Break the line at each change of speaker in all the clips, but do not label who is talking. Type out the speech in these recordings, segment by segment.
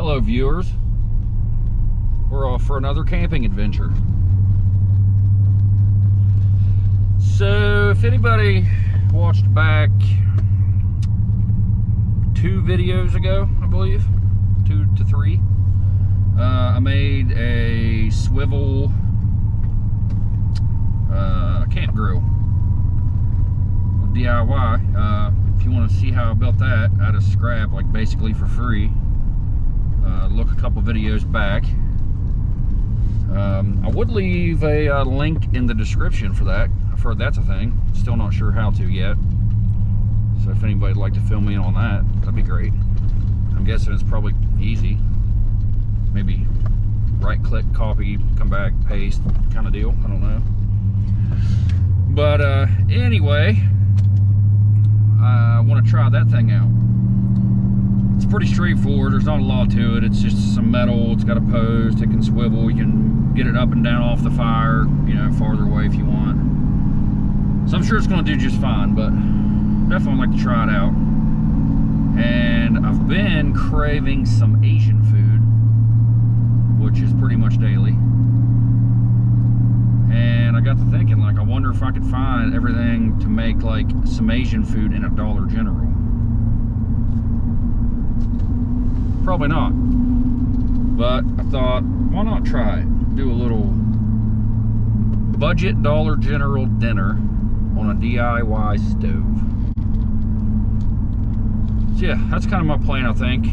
Hello viewers, we're off for another camping adventure. So if anybody watched back 2 videos ago, I believe, 2 to 3, I made a swivel camp grill, DIY. If you want to see how I built that out of scrap, like basically for free, look a couple videos back. I would leave a link in the description for that. I've heard that's a thing. Still not sure how to yet. So if anybody'd like to fill me in on that, that'd be great. I'm guessing it's probably easy. Maybe right click, copy, come back, paste kind of deal. I don't know. But anyway, I want to try that thing out. It's pretty straightforward. There's not a lot to it. It's just some metal. It's got a post. It can swivel. You can get it up and down off the fire, you know, farther away if you want. So I'm sure it's going to do just fine, but definitely like to try it out. And I've been craving some Asian food, which is pretty much daily. And I got to thinking, like, I wonder if I could find everything to make like some Asian food in a Dollar General. Probably not, but I thought, why not try it? Do a little budget Dollar General dinner on a DIY stove. So yeah, that's kind of my plan, I think.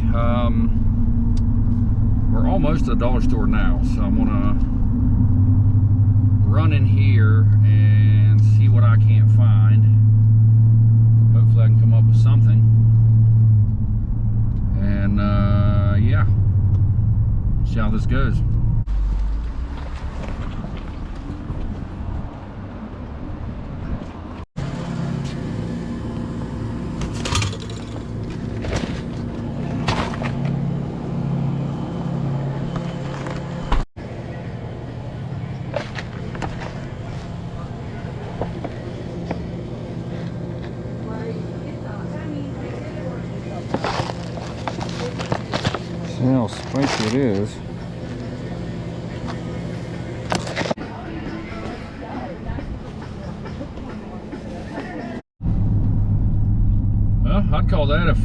We're almost at the dollar store now, so I'm gonna run in here and see what I can't find. Hopefully I can come up with something. And yeah, see how this goes. See how spicy it is. Well, I'd call that a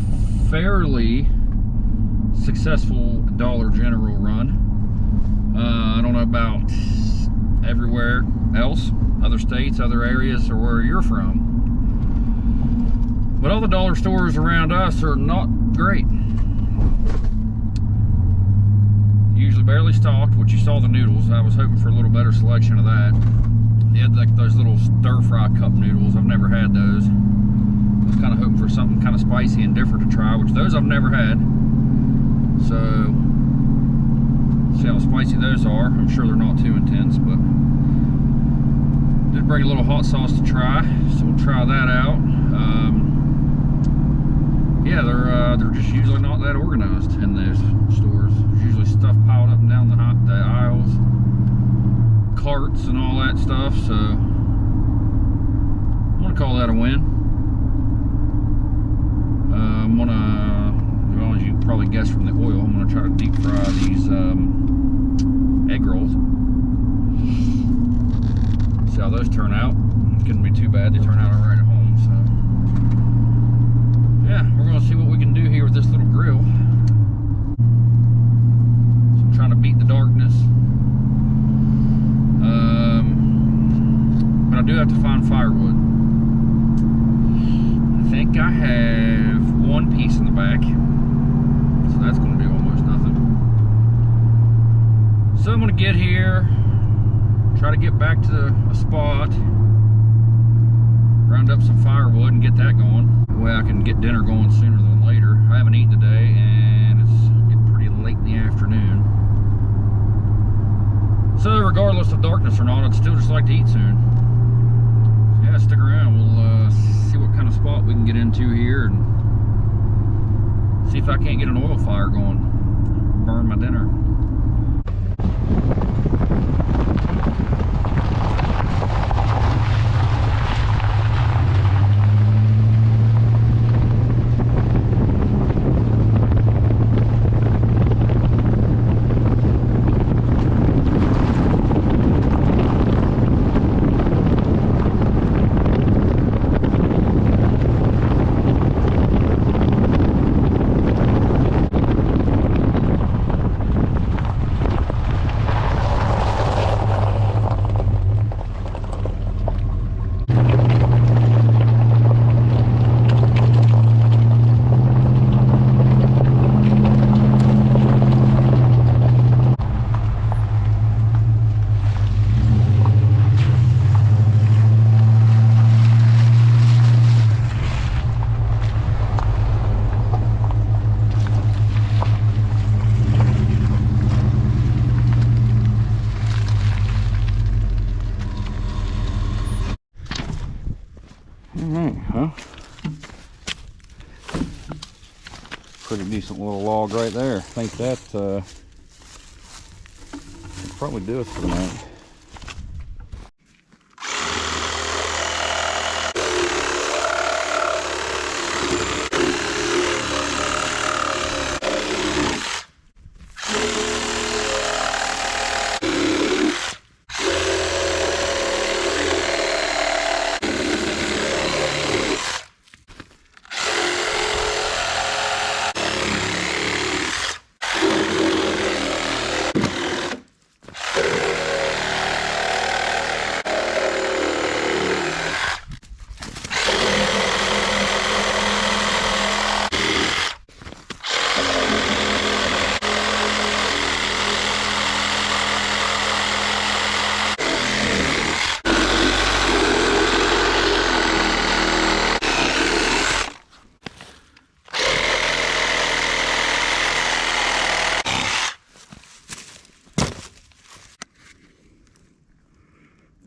fairly successful Dollar General run. I don't know about everywhere else, other states, other areas, or where you're from, but all the dollar stores around us are not great. Usually barely stocked, which you saw the noodles. I was hoping for a little better selection of that. They had like those little stir-fry cup noodles. I've never had those. I was kind of hoping for something kind of spicy and different to try, which those I've never had. So, see how spicy those are. I'm sure they're not too intense, but did bring a little hot sauce to try, so we'll try that out. Yeah, they're just usually not that organized in those stores. There's usually stuff piled up and down the aisles, carts and all that stuff, so I'm gonna call that a win. I'm gonna, well, as you can probably guess from the oil, I'm gonna try to deep fry these egg rolls. See how those turn out. It couldn't be too bad. They turn out all right at home, so yeah, we're gonna see what we can do here with this little grill. So I'm trying to beat the darkness. But I do have to find firewood. I think I have 1 piece in the back, so that's gonna do almost nothing. So I'm gonna get here, try to get back to a spot, round up some firewood and get that going. That way I can get dinner going sooner than later. I haven't eaten today and it's getting pretty late in the afternoon. So regardless of darkness or not, I'd still just like to eat soon. So yeah, stick around. We'll see what kind of spot we can get into here and see if I can't get an oil fire going. Burn my dinner. pretty decent little log right there. I think that will probably do it for the night.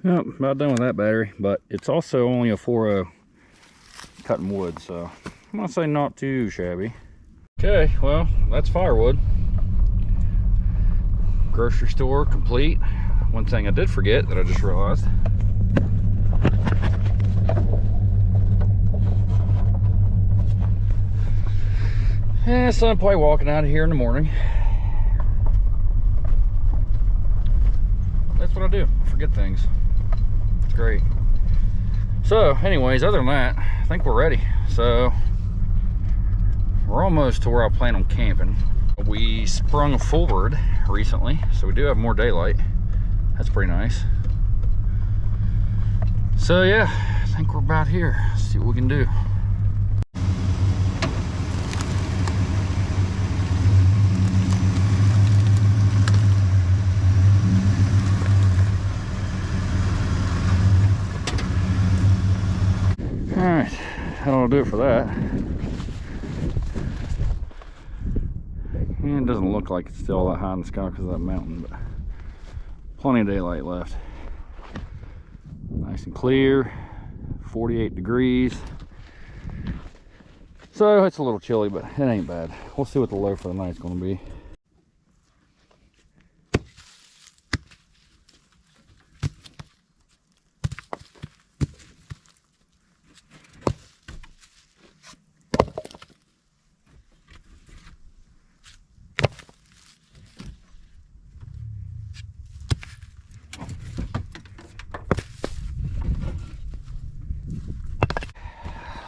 Yep, about done with that battery, but it's also only a 4.0 cutting wood, so I'm gonna say not too shabby. Okay, well, that's firewood. Grocery store complete. One thing I did forget that I just realized. So I'm probably walking out of here in the morning. That's what I do, I forget things. Great. So anyways, other than that, I think we're ready. So we're almost to where I plan on camping. We sprung forward recently, so we do have more daylight. That's pretty nice. So yeah, I think we're about here. Let's see what we can do. Alright, that'll do it for that. And it doesn't look like it's still that high in the sky because of that mountain, but plenty of daylight left. Nice and clear, 48 degrees. So it's a little chilly, but it ain't bad. We'll see what the low for the night's going to be.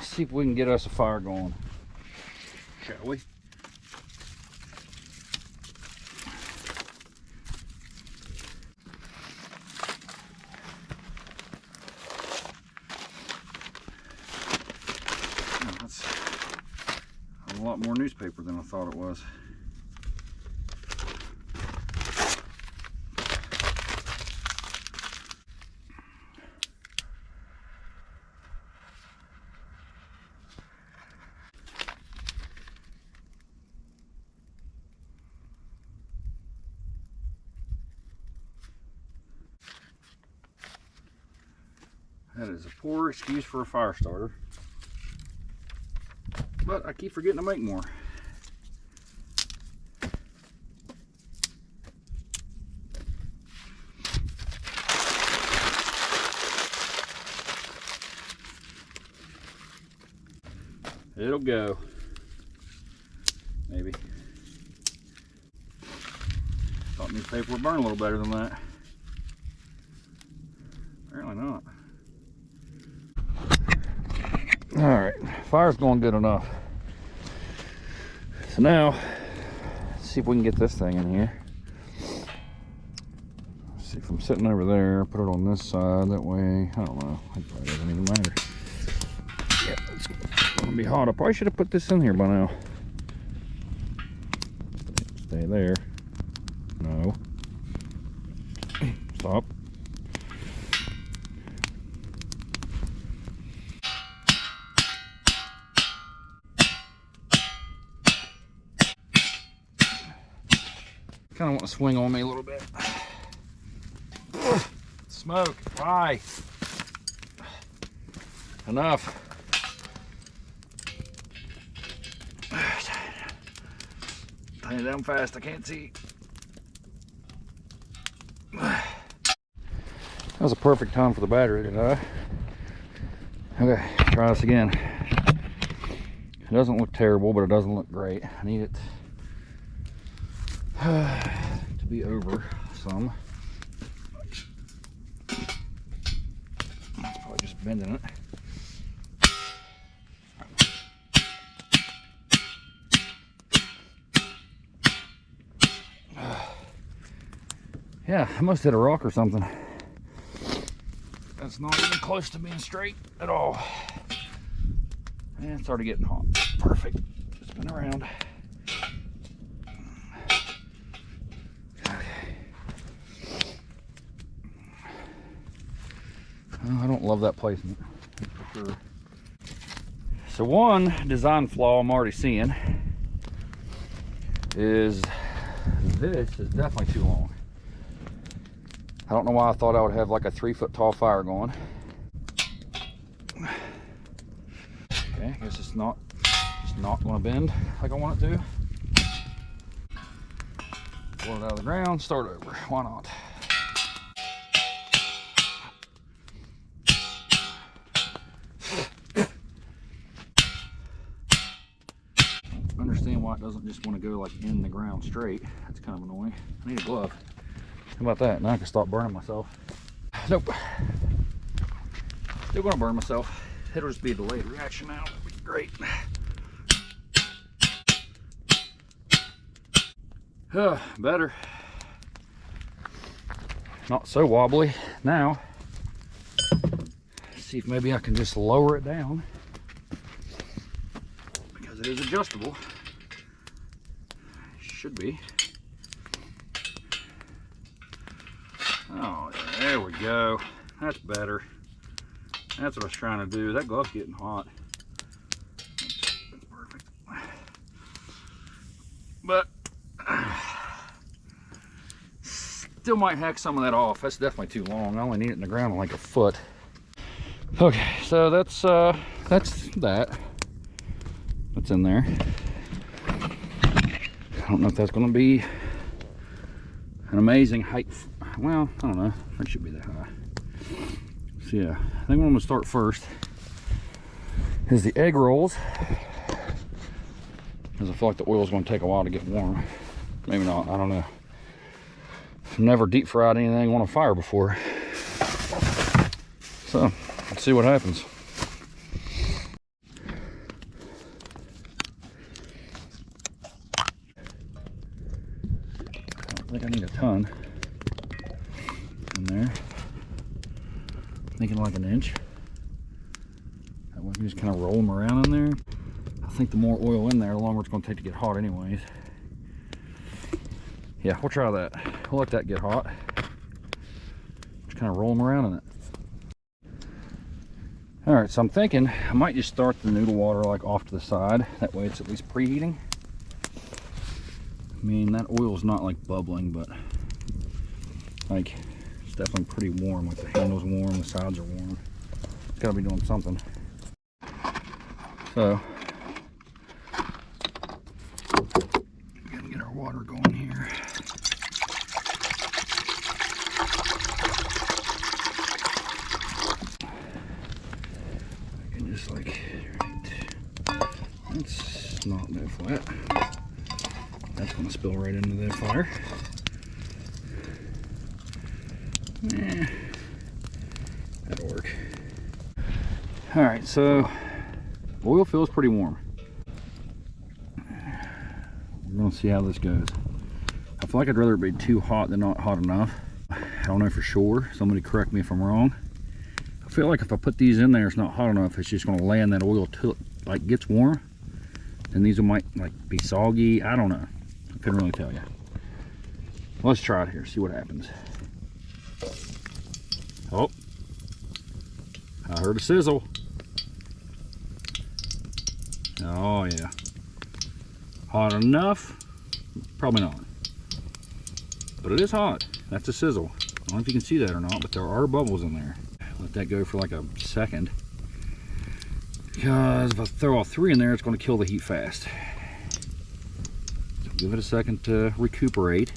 See if we can get us a fire going, shall we? Oh, that's a lot more newspaper than I thought it was. That is a poor excuse for a fire starter, but I keep forgetting to make more. It'll go, maybe. Thought newspaper would burn a little better than that. Apparently not. Alright, fire's going good enough. So now, let's see if we can get this thing in here. Let's see if I'm sitting over there, put it on this side, that way, I don't know, it probably doesn't even matter. Yeah, it's gonna be hot. I probably should have put this in here by now. Stay there. No. Stop. Kind of want to swing on me a little bit. Smoke, why? Enough. Turn it down fast, I can't see. That was a perfect time for the battery to die. Okay, try this again. It doesn't look terrible, but it doesn't look great. I need it to be over some. It's probably just bending it. Yeah, I must hit a rock or something. That's not even close to being straight at all. And it's already getting hot. Perfect. Spin around. Okay. Well, I don't love that placement, for sure. So one design flaw I'm already seeing is this is definitely too long. I don't know why I thought I would have like a 3-foot tall fire going. Okay, I guess it's not going to bend like I want it to. Pull it out of the ground, start over. Why not? Understand why it doesn't just want to go like in the ground straight. That's kind of annoying. I need a glove. How about that? Now I can stop burning myself. Nope. Still gonna burn myself. It'll just be a delayed reaction now. That'll be great. Better. Not so wobbly. Now, see if maybe I can just lower it down. Because it is adjustable. Should be. Oh, there we go. That's better. That's what I was trying to do. That glove's getting hot. That's perfect. But still might hack some of that off. That's definitely too long. I only need it in the ground in like a foot. Okay, so that's that. That's in there. I don't know if that's going to be an amazing height. Well, I don't know. It should be that high. So yeah, I think what I'm gonna start first is the egg rolls, because I feel like the oil is going to take a while to get warm. Maybe not. I don't know. I've never deep fried anything on a fire before, so let's see what happens. I don't think I need a ton in there. Thinking like an inch. That way we just kind of roll them around in there. I think the more oil in there, the longer it's going to take to get hot anyways. Yeah, we'll try that. We'll let that get hot. Just kind of roll them around in it. Alright, so I'm thinking I might just start the noodle water like off to the side. That way it's at least preheating. I mean, that oil's not like bubbling, but like it's definitely pretty warm. Like the handle's warm, the sides are warm. It's gotta be doing something. So we're gonna get our water going here. I can just like, right. It's not that flat. That's gonna spill right into the fire. That'll work. All right, so oil feels pretty warm. We're gonna see how this goes. I feel like I'd rather it be too hot than not hot enough. I don't know for sure. Somebody correct me if I'm wrong. I feel like if I put these in there, it's not hot enough. It's just gonna lay in that oil till it like gets warm. And these might like be soggy. I don't know. I couldn't really tell you. Let's try it here, see what happens. Oh, I heard a sizzle. Oh yeah. Hot enough? Probably not. But it is hot. That's a sizzle. I don't know if you can see that or not, but there are bubbles in there. Let that go for like a second. Because if I throw all three in there, it's going to kill the heat fast. So Give it a second to recuperate.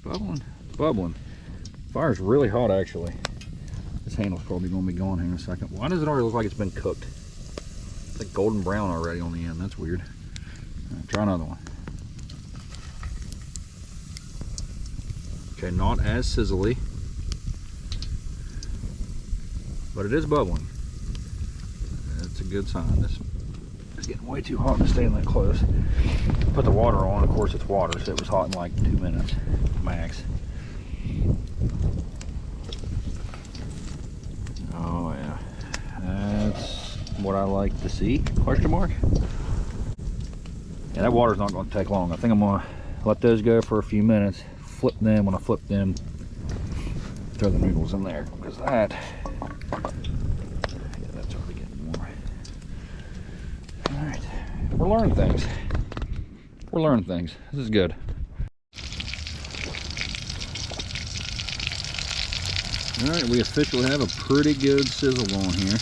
Bubbling, bubbling. Fire's really hot actually. This handle's probably going to be gone here in a second. Why does it already look like it's been cooked? It's like golden brown already on the end. That's weird. Try another one. Okay, not as sizzly, but it is bubbling. That's a good sign. This is getting way too hot to stay in that close. Put the water on. Of course, it's water, so it was hot in like 2 minutes max. Oh yeah, that's what I like to see. Question mark. Yeah, that water's not going to take long. I think I'm going to let those go for a few minutes. Flip them. When I flip them, throw the noodles in there, because that, yeah, that's already getting warm. All right, we're learning things. We're learning things. This is good. All right, we officially have a pretty good sizzle going here.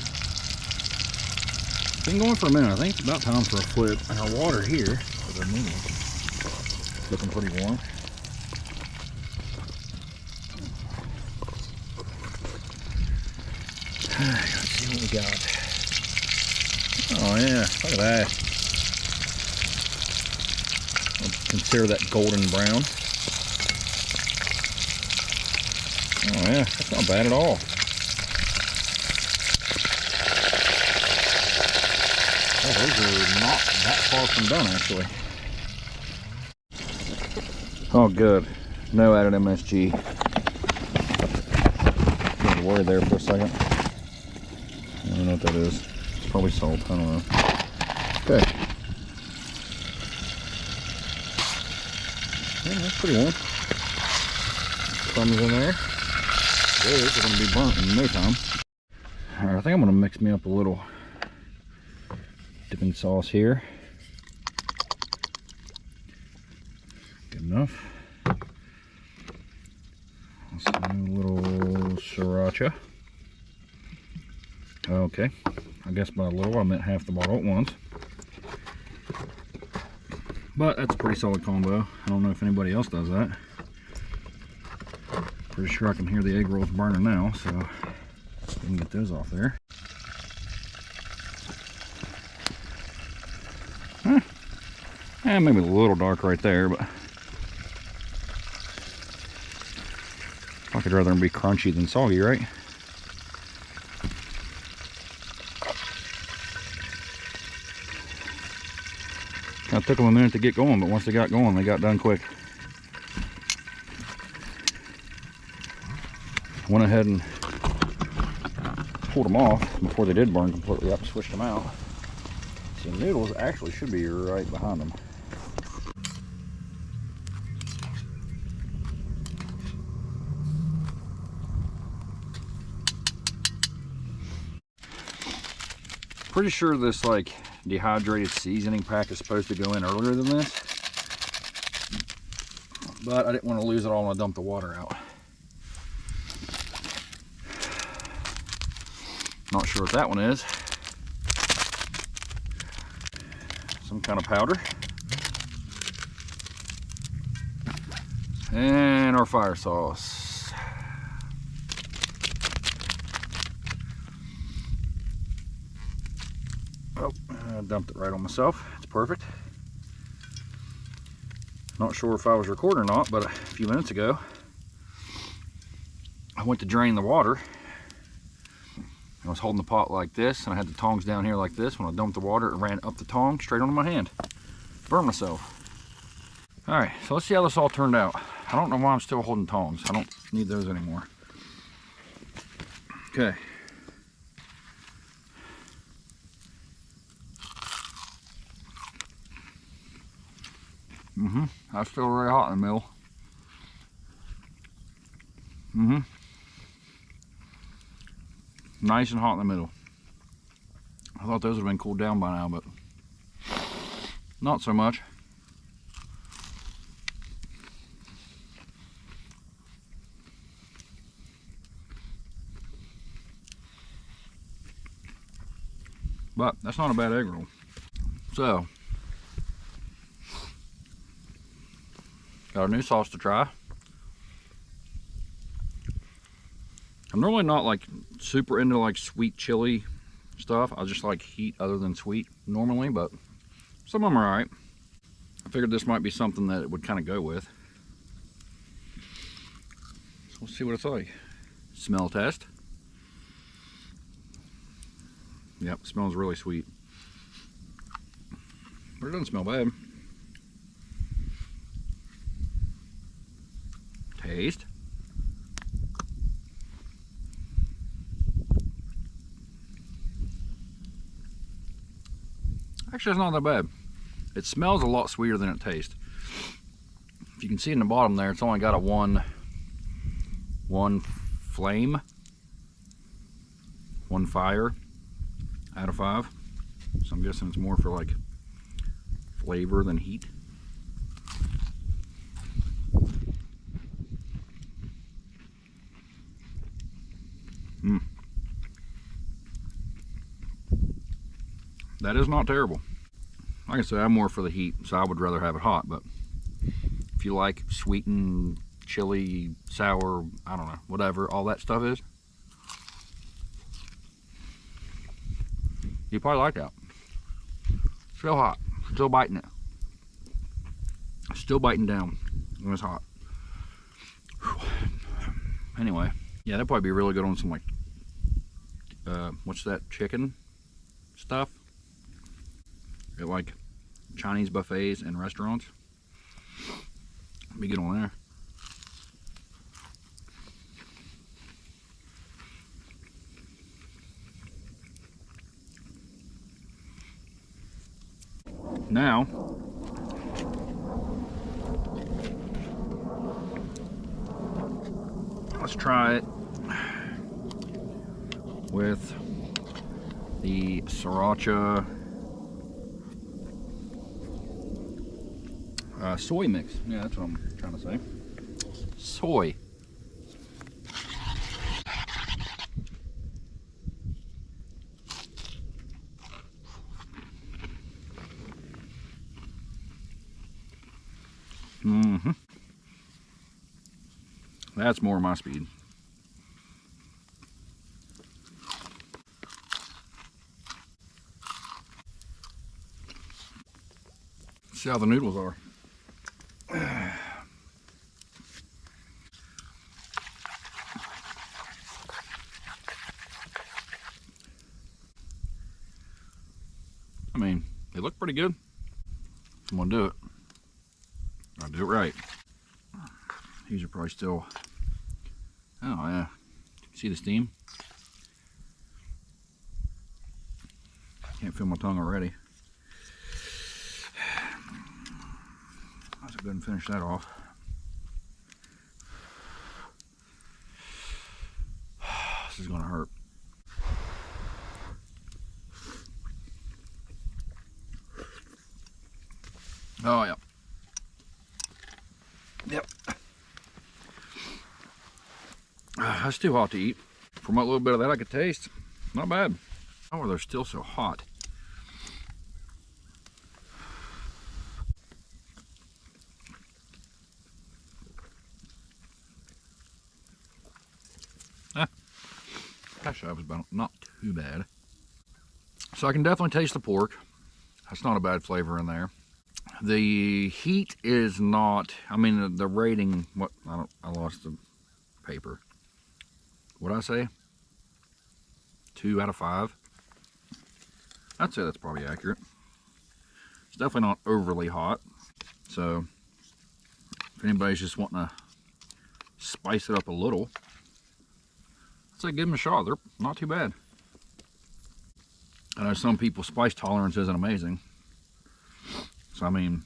Been going for a minute. I think it's about time for a flip. And our water here, for the noodles, looking pretty warm. Let's see what we got. Oh yeah, look at that. I'll consider that golden brown. Oh yeah, that's not bad at all. Oh, those are not that far from done actually. Oh good, no added MSG. I was worried there for a second. I don't know what that is. It's probably salt. I don't know. Okay. Yeah, that's pretty warm. Crumbs in there. Those are going to be burnt in no time. All right, I think I'm going to mix me up a little dipping sauce here. Good enough. A little sriracha. Okay, I guess by a little I meant half the bottle at once. But that's a pretty solid combo. I don't know if anybody else does that. Pretty sure I can hear the egg rolls burning now, so we can get those off there. Maybe a little dark right there, but I could rather them be crunchy than soggy, right? Kind of took them a minute to get going, but once they got going, they got done quick. Went ahead and pulled them off before they did burn completely up and switched them out. See, the noodles actually should be right behind them. Pretty sure this like dehydrated seasoning pack is supposed to go in earlier than this, but I didn't want to lose it all when I dumped the water out. Not sure what that one is. Some kind of powder. And our fire sauce. Oh, I dumped it right on myself. It's perfect. Not sure if I was recording or not, but a few minutes ago, I went to drain the water. I was holding the pot like this, and I had the tongs down here like this. When I dumped the water, it ran up the tong straight onto my hand. Burned myself. All right, so let's see how this all turned out. I don't know why I'm still holding tongs. I don't need those anymore. Okay. That's still very hot in the middle. Nice and hot in the middle. I thought those would have been cooled down by now, but not so much. But that's not a bad egg roll. So Got a new sauce to try. I'm normally not like super into like sweet chili stuff. I just like heat other than sweet normally, but some of them are alright. I figured this might be something that it would kind of go with. So we'll see what it's like. Smell test. Yep, it smells really sweet. But it doesn't smell bad. Taste. Actually, it's not that bad. It smells a lot sweeter than it tastes. If you can see in the bottom there, it's only got a one flame, one fire out of 5. So I'm guessing it's more for like flavor than heat. That is not terrible. Like I said, I'm more for the heat, so I would rather have it hot, but if you like sweetened, chili, sour, I don't know, whatever all that stuff is, you probably like that. Still hot, still biting it. Still biting down when it's hot. Whew. Anyway, yeah, that'd probably be really good on some like, what's that, chicken stuff? At like Chinese buffets and restaurants. Be good on there. Now, let's try it with the sriracha soy mix. Yeah, that's what I'm trying to say. Soy. That's more my speed. See how the noodles are. I mean, they look pretty good. I'm gonna do it. I'll do it right. These are probably still, oh yeah, see the steam? Can't feel my tongue already. Let's go ahead and finish that off. This is gonna hurt. Oh yeah. Yep. That's too hot to eat. From what little bit of that I could taste, not bad. Oh, they're still so hot. Actually, that was about not too bad. So I can definitely taste the pork. That's not a bad flavor in there. The heat is not, I mean, the rating, what, I lost the paper. What'd I say? 2 out of 5. I'd say that's probably accurate. It's definitely not overly hot. So if anybody's just wanting to spice it up a little, I'd say give them a shot. They're not too bad. I know some people's spice tolerance isn't amazing. So I mean,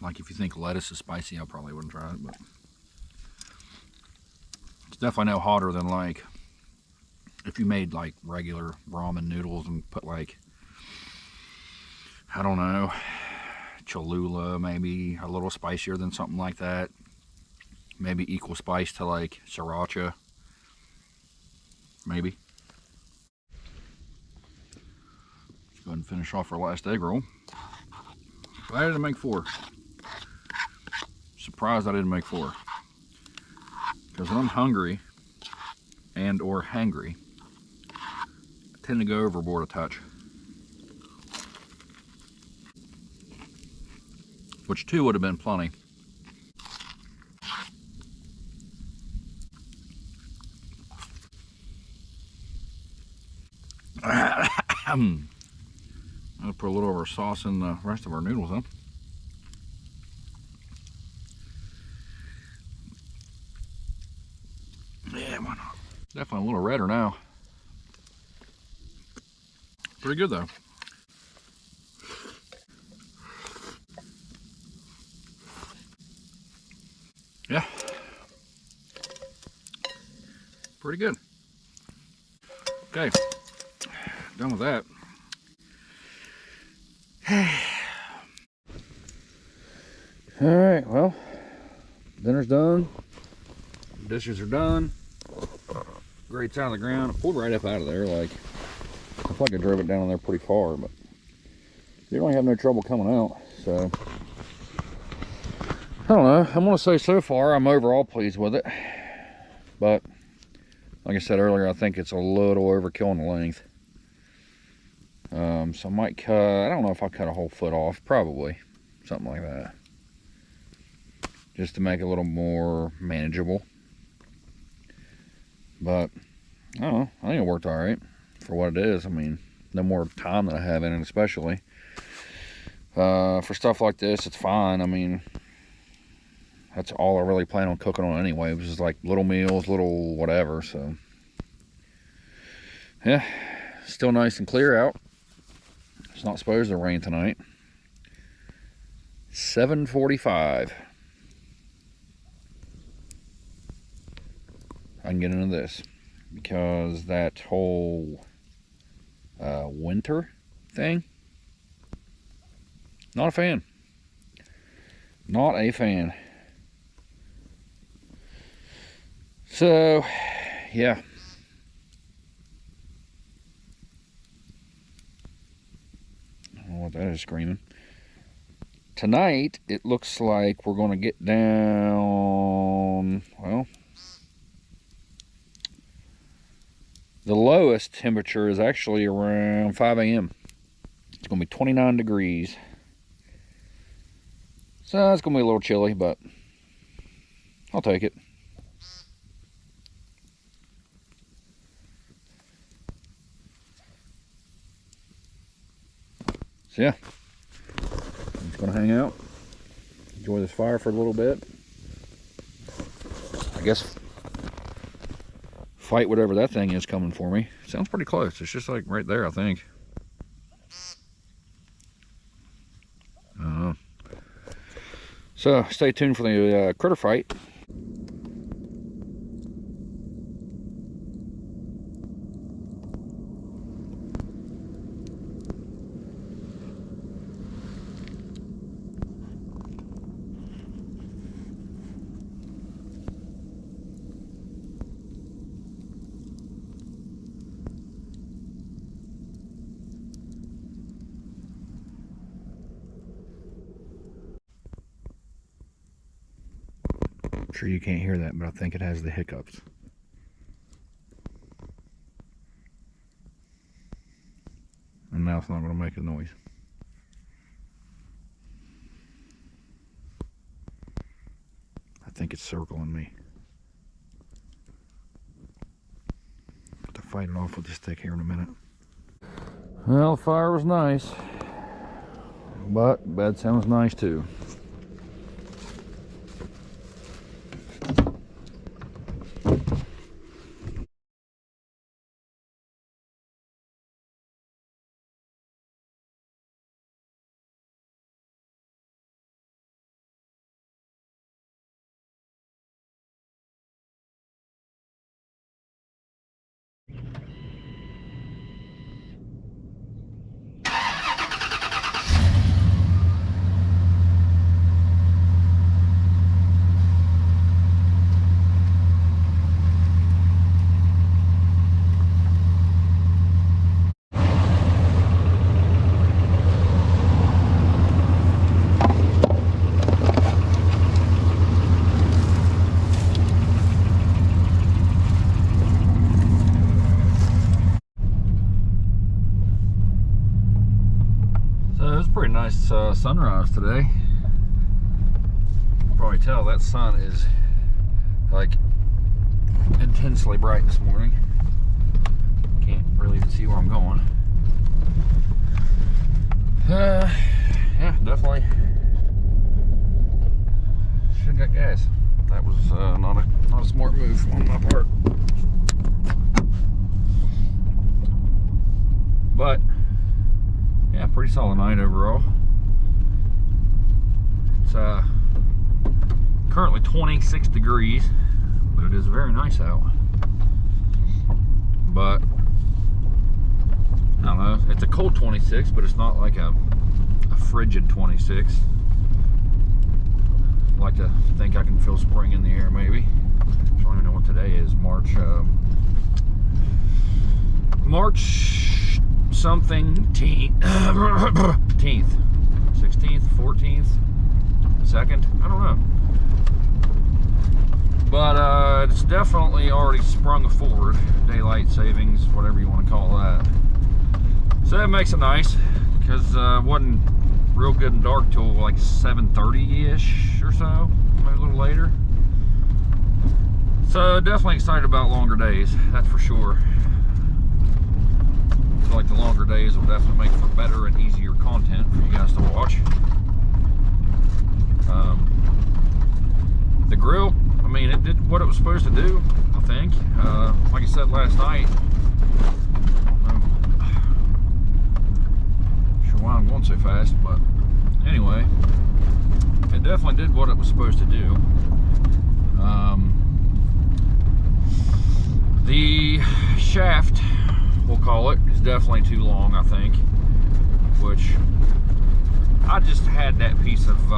like if you think lettuce is spicy, I probably wouldn't try it, but it's definitely no hotter than like if you made like regular ramen noodles and put like, I don't know, Cholula, maybe a little spicier than something like that. Maybe equal spice to like sriracha, maybe. Let's go ahead and finish off our last egg roll. I had to make 4. surprised I didn't make 4. Because when I'm hungry and or hangry, I tend to go overboard a touch. Which 2 would have been plenty. I'll put a little of our sauce in the rest of our noodles, huh? Yeah, why not? Definitely a little redder now. Pretty good though. Yeah. Pretty good. Okay. Done with that. All right, well, dinner's done. Dishes are done. Grate's out of the ground. I pulled right up out of there. Like, I feel like I drove it down there pretty far, but you don't have no trouble coming out. So, I don't know. I'm gonna say so far I'm overall pleased with it, but like I said earlier, I think it's a little overkill in the length. So I might cut. I don't know if I'll cut a whole foot off. Probably something like that, just to make it a little more manageable. But I don't know. I think it worked all right for what it is. I mean, no more time that I have in it, especially for stuff like this. It's fine. I mean, that's all I really plan on cooking on anyway. It was just like little meals, little whatever. So yeah, still nice and clear out. It's not supposed to rain tonight. 7:45. I can get into this because that whole winter thing, not a fan. Not a fan. So, yeah. I don't know what that is screaming. Tonight, it looks like we're going to get down, well, the lowest temperature is actually around 5 a.m. It's going to be 29 degrees. So it's going to be a little chilly, but I'll take it. So yeah, I'm just going to hang out, enjoy this fire for a little bit. I guess fight whatever that thing is coming for me. Sounds pretty close. It's just like right there, I think. So stay tuned for the critter fight. I'm sure you can't hear that, but I think it has the hiccups. And now it's not going to make a noise. I think it's circling me. Have to fight it off with the stick here in a minute. Well, the fire was nice, but bed sounds nice too. was a pretty nice sunrise today. You can probably tell that sun is like intensely bright this morning. Can't really even see where I'm going. Yeah, definitely should have got gas. That was not a smart move on my part. But yeah, pretty solid night overall. It's currently 26 degrees, but it is very nice out. But I don't know, it's a cold 26, but it's not like a frigid 26. I like to think I can feel spring in the air, maybe. I don't even know what today is. March something 10th, 16th, 14th, 2nd, I don't know. But it's definitely already sprung forward, daylight savings, whatever you want to call that. So that makes it nice, because it wasn't real good and dark till like 7:30-ish or so, maybe a little later. So definitely excited about longer days, that's for sure. I feel like the longer days will definitely make for better and easier content for you guys to watch. The grill, I mean, it did what it was supposed to do, I think. Like I said last night, why I'm going so fast, but anyway, it definitely did what it was supposed to do. The shaft, we'll call it, is definitely too long, I think, which I just had that piece of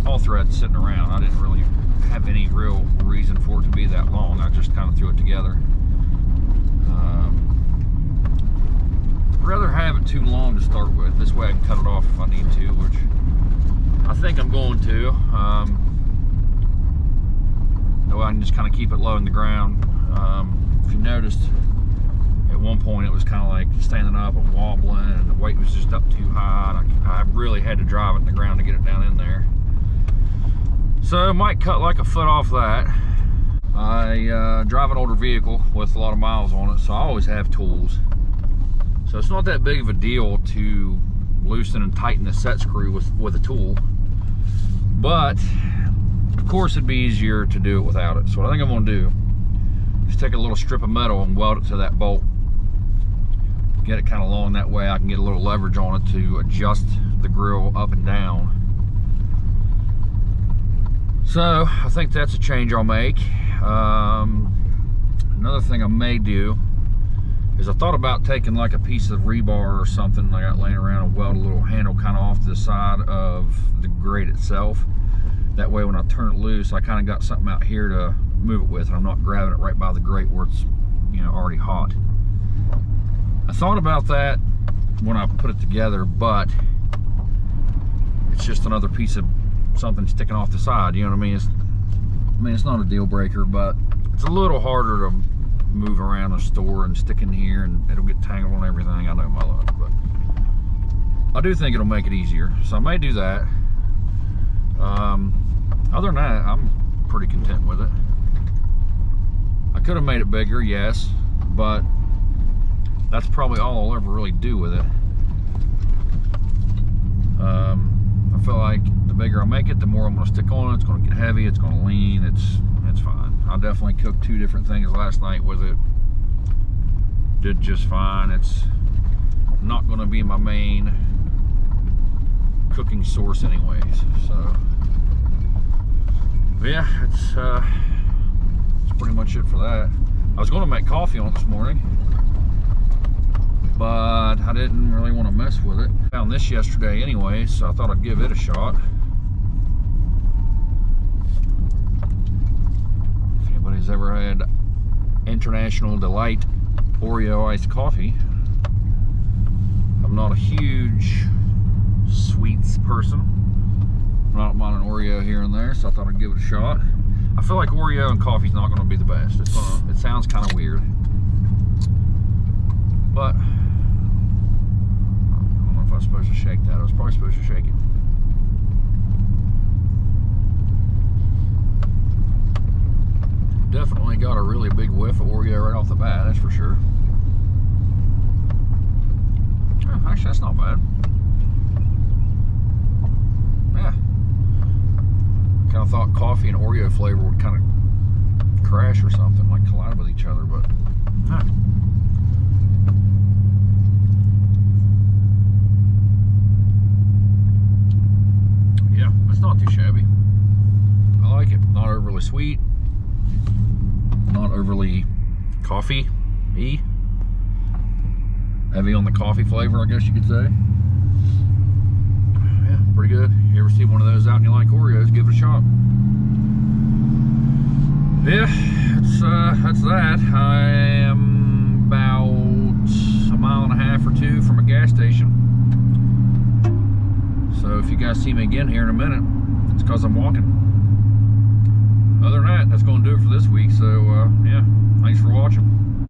all thread sitting around. I didn't really have any real reason for it to be that long. I just kind of threw it together. I'd rather have it too long to start with. This way I can cut it off if I need to, which I think I'm going to. That way I can just kind of keep it low in the ground. If you noticed, at one point it was kind of like standing up and wobbling, and the weight was just up too high. I really had to drive it in the ground to get it down in there. So I might cut like a foot off that. I drive an older vehicle with a lot of miles on it, so I always have tools. So it's not that big of a deal to loosen and tighten the set screw with a tool. But, of course, it'd be easier to do it without it. So what I think I'm gonna do is take a little strip of metal and weld it to that bolt. Get it kind of long, that way I can get a little leverage on it to adjust the grill up and down. So, I think that's a change I'll make. Another thing I may do is I thought about taking like a piece of rebar or something I got laying around and weld a little handle kind of off to the side of the grate itself. That way when I turn it loose, I kind of got something out here to move it with, and I'm not grabbing it right by the grate where it's, you know, already hot. I thought about that when I put it together, but it's just another piece of something sticking off the side, you know what I mean? It's not a deal breaker, but it's a little harder to move around a store and stick in here, and it'll get tangled on everything. I know my luck, but I do think it'll make it easier, so I may do that. Other than that, I'm pretty content with it. I could have made it bigger, yes, but that's probably all I'll ever really do with it. I feel like the bigger I make it, the more I'm going to stick on it. It's going to get heavy, it's going to lean, it's fine. I definitely cooked 2 different things last night with it. Did just fine. It's not going to be my main cooking source anyways. So yeah, it's pretty much it for that. I was going to make coffee on it this morning, but I didn't really want to mess with it. Found this yesterday anyway, so I thought I'd give it a shot. If anybody's ever had International Delight Oreo iced coffee, I'm not a huge sweets person. I don't mind an Oreo here and there, so I thought I'd give it a shot. I feel like Oreo and coffee's not going to be the best. It sounds kind of weird, but I don't know if I'm supposed to shake that. I was probably supposed to shake it. Definitely got a really big whiff of Oreo right off the bat, that's for sure. Oh, actually, that's not bad. Yeah. Kind of thought coffee and Oreo flavor would kind of crash or something, like collide with each other, but nah. Yeah, it's not too shabby. I like it. Not overly sweet. Not overly coffee-y. Heavy on the coffee flavor, I guess you could say. Yeah, pretty good. You ever see one of those out and you like Oreos, give it a shot. Yeah, that's that. I am about a mile and a half or two from a gas station. So if you guys see me again here in a minute, it's because I'm walking. Other than that, that's going to do it for this week. So, yeah, thanks for watching.